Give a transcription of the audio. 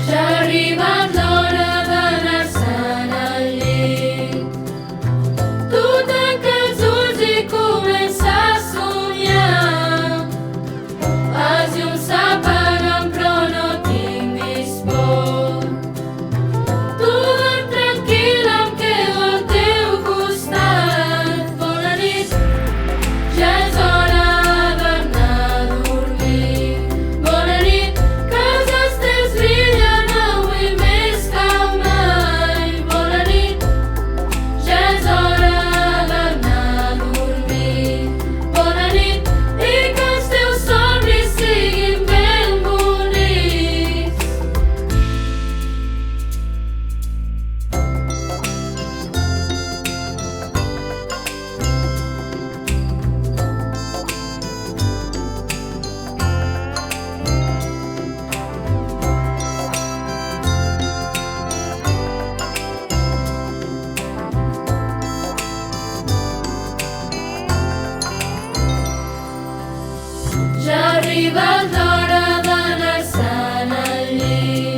Ja ha arribat l'hora d'anar-se'n al llit. Tu tanca els ulls i comença a somiar. Els llums s'apaguen però no tinguis por. Tu dorm tranquil, em quedo al teu costat. Bona nit, ja és hora d'anar a dormir. Bona nit, que els estels brillen avui més que mai. Bona nit, ja és hora d'anar a dormir. Bona nit, i que els teus somnis siguin ben bonics. Ja ha arribat l'hora d'anar-se'n al llit.